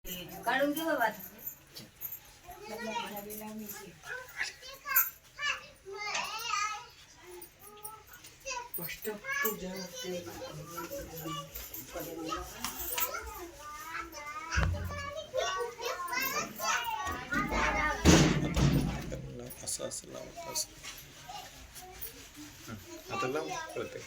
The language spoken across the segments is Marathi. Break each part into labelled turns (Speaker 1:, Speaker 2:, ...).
Speaker 1: काढून घे बाबा.
Speaker 2: असं असं लावत असं आता लाव प्रत्येक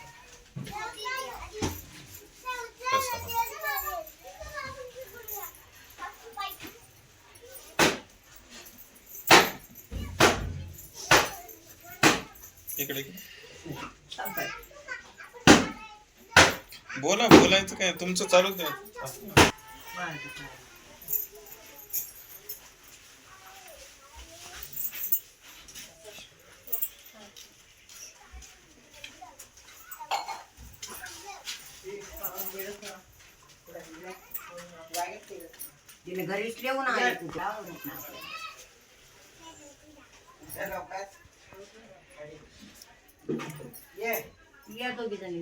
Speaker 2: इकडे बोला बोलायचं काय तुमचं चालू द्या.
Speaker 1: तिने घरीच ठेवून आले तुझ्या या दोघी जणी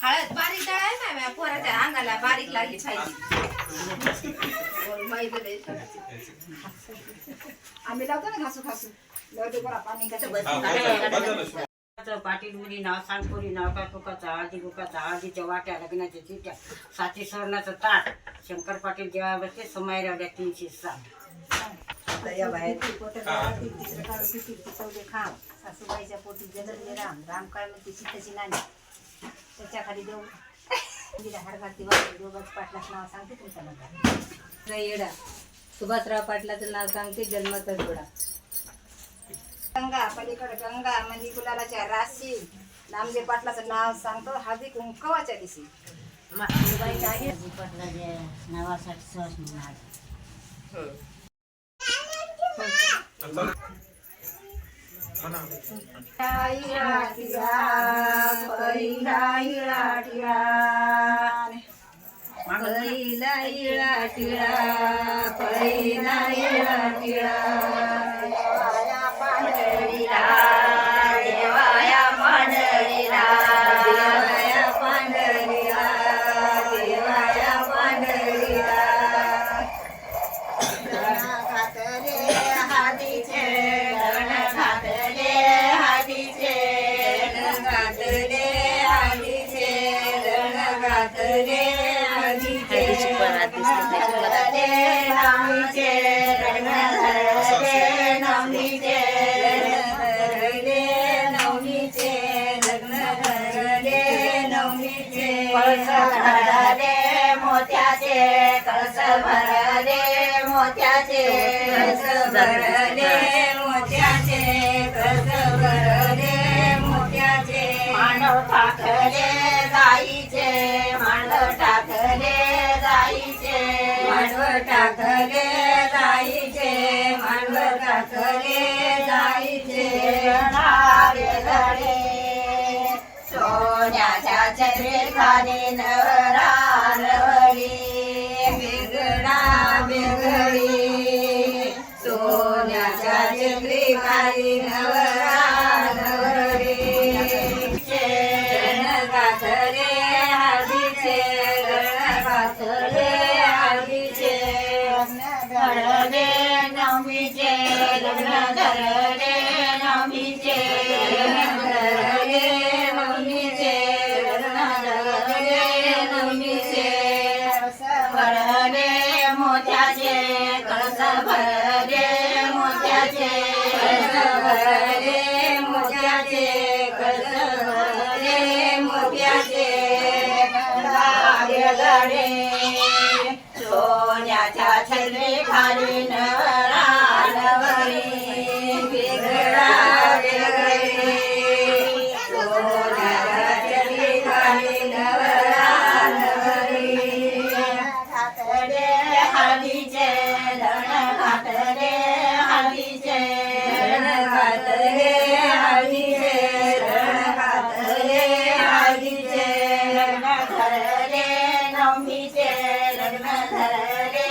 Speaker 1: हळद बारीक डाळ ना पोराच्या अंगाला बारीक लागली पाहिजे.
Speaker 3: आम्ही लावतो ना घासू घासू पाणी
Speaker 4: पाटील मुली नाव सांगपोरी नाव का टोकाचा आधी गोकाचा आधीच्या वाट्या लग्नाच्या चिट्या साथी स्वर्णाचं ताट शंकर पाटील जेव्हा बसते समय रावल्या 307
Speaker 1: या बाहेर सासूबाईच्या पोटी जन्मले राम राम काय म्हणते सीताची नाणी त्याच्या खाली देऊ हार घालते दोघांच पाटलाचं नाव सांगते तुमच्या नका येडा सुभाषराव पाटलाचं नाव सांगते जन्माचा जोडा गंगा पलीकडे गंगा म्हणजे गुलालाच्या राशी नामदेव पाटलाचं नाव सांगतो हळदी कुंकवाच्या दिवशी
Speaker 4: पाटलाच्या नावासाठी सहज म्हणून
Speaker 1: मोत्याचे कळस भरले मोत्याचे कळस भरले मोत्याचे कळस भरले मोत्याचे मांडव टाकले गाईचे मांडव टाकले गाईचे मांडव टाकले गाईचे मांडव टाकले गाईचे घडे सोन्याच्या छत्री खाली नवरा बेगडी सोन्याच्या छत्री खाली नवरा नवरी गण गाथले हळदीचे गण गाथले हळदीचे धरले नवमीचे लग्न धरले नवमीचे धरले नवमीचे लग्न धरले नवमीचे भरले मोत्याचे कळस भरले मोत्याचे कळस भरले मोत्याचे कळस भरले मोत्याचे गडे सोन्याच्या छत्री खाली नवरा नवरी वेगळा वेगळे सोन्याच्या छत्री खाली नवरा नवरी घातले हळदीचे धण घातले हळदीचे धण घातले हळदीचे धण घातले हळदीचे धरले
Speaker 4: नवमीचे लग्न धरले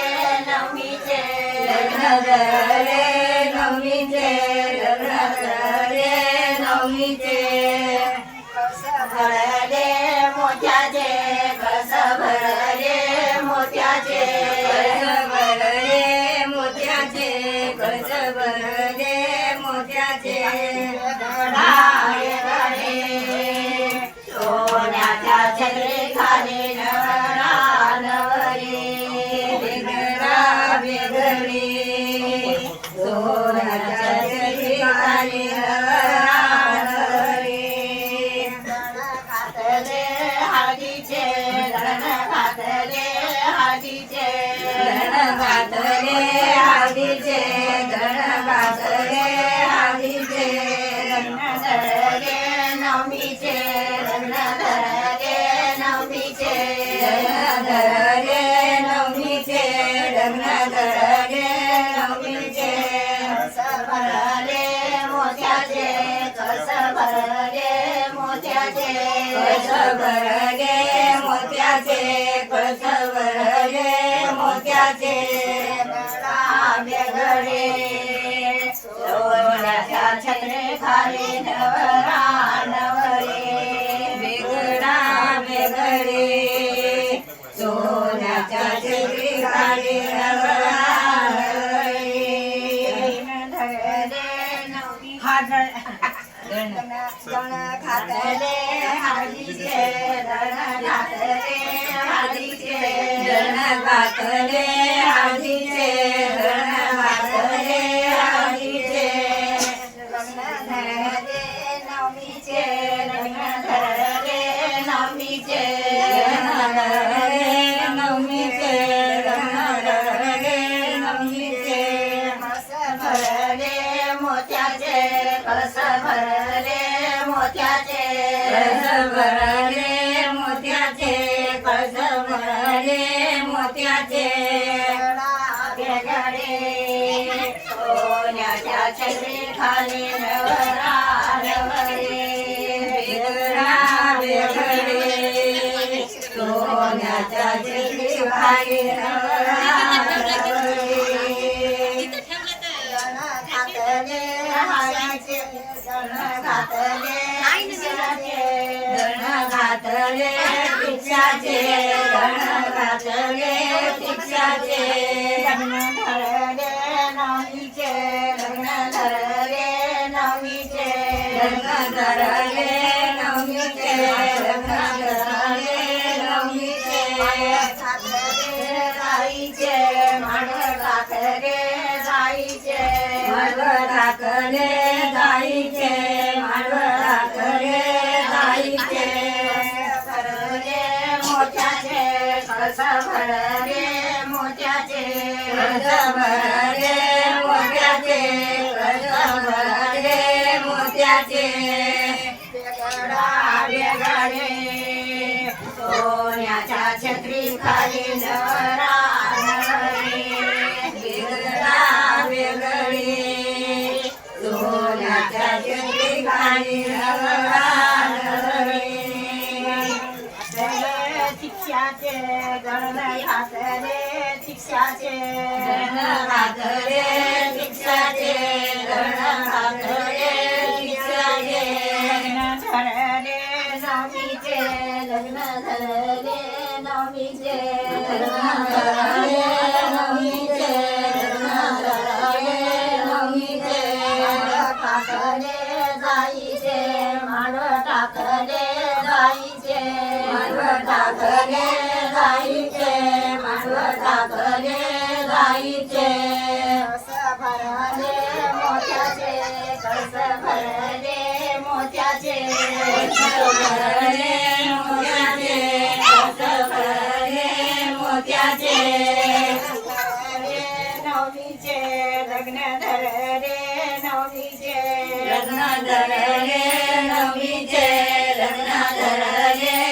Speaker 4: नवमीचे
Speaker 1: लग्न धरले नवमीचे लग्न धरले नवमीचे
Speaker 4: कस भरले मोत्याचे कस भरले मोत्याचे
Speaker 1: कळस भरले मोत्याचे कळस भरले मोत्याचे
Speaker 4: गडाळे गडे सोन्याच्या छत्री खाली नवरा नवरी
Speaker 1: वेगळा वेगळी सोन्याच्या छत्री खाली नवरा नवरी
Speaker 4: घातले हळदीचे धन घातले हळदीचे
Speaker 1: धन घातले हळदीचे धन घातले हळदीचे
Speaker 4: लग्न धरले नवमीचे लग्न धरले नवमीचे
Speaker 1: लग्न धरले नवमीचे लग्न धरले नवमीचे
Speaker 4: कस भरले मोत्याचे कस भरले मोत्याचे
Speaker 1: कळस भरले मोत्याचे कळस भरले मोत्याचे
Speaker 4: वेगळे सोन्याच्या छत्रे खाली नवरा नवरी
Speaker 1: वेगळा वेगळे सोन्याच्या छत्री खाली नवरा नवरी
Speaker 4: धरले नवमी
Speaker 1: धन
Speaker 4: धन घातले हळदीचे धन घातले हळदीचे
Speaker 1: धन घातले हळदीचे धन घातले हळदीचे
Speaker 4: लग्न धरले नवमीचे लग्न धरले नवमीचे
Speaker 1: लग्न धरले नवमीचे लग्न धरले नवमीचे
Speaker 4: कस भरले मोत्याचे कस भरले मोत्याचे
Speaker 1: कळस भरले मोत्याचे कळस भरले मोत्याचे
Speaker 4: वेगळे सोन्याच्या छत्री खाली नवरा नवरी
Speaker 1: वेगळा वेगळे सोन्याच्या छत्री खाली नवरा नवरी
Speaker 4: घातले हाराचे घातले
Speaker 1: धन घातले भिक्षाचे धन घातले भिक्षाचे
Speaker 4: लग्न धरले नवमीचे लग्न धरले नवमीचे
Speaker 1: लग्न धरले नवमीचे लग्न धरले नवमीचे
Speaker 4: घातले गाईचे माड घातले गाईचे
Speaker 1: माडवं टाकले गाईचे माडवं टाकले गाईचे
Speaker 4: भरले मोत्याचे कस भरले मोत्याचे
Speaker 1: कळस भरले मोत्याचे कळस भरले मोत्याचे
Speaker 4: वेगळा वेगळे सोन्याच्या छत्री खाली नवरा नवरी
Speaker 1: वेगळा वेगळे सोन्याच्या छत्री खाली नवरा नवरी
Speaker 4: शिक्षाचे गण घातले शिक्षाचे
Speaker 1: धन घातले भिक्षाचे धन घातले भिक्षाचे
Speaker 4: लग्न धरले नवमीचे लग्न धरले नवमीचे
Speaker 1: लग्न धरले नवमीचे लग्न धरले नवमीचे
Speaker 4: टाकले गाईचे माड टाकले गाईचे
Speaker 1: माडवं टाकले गाईचे माडवं टाकले गाईचे
Speaker 4: कस भरले मोत्याचे कस भरले मोत्याचे
Speaker 1: भरले मोत्याचे कस भरले मोत्याचे
Speaker 4: नवमीचे लग्न धरले नवमीचे
Speaker 1: लग्न धरले नवमीचे लग्न धरले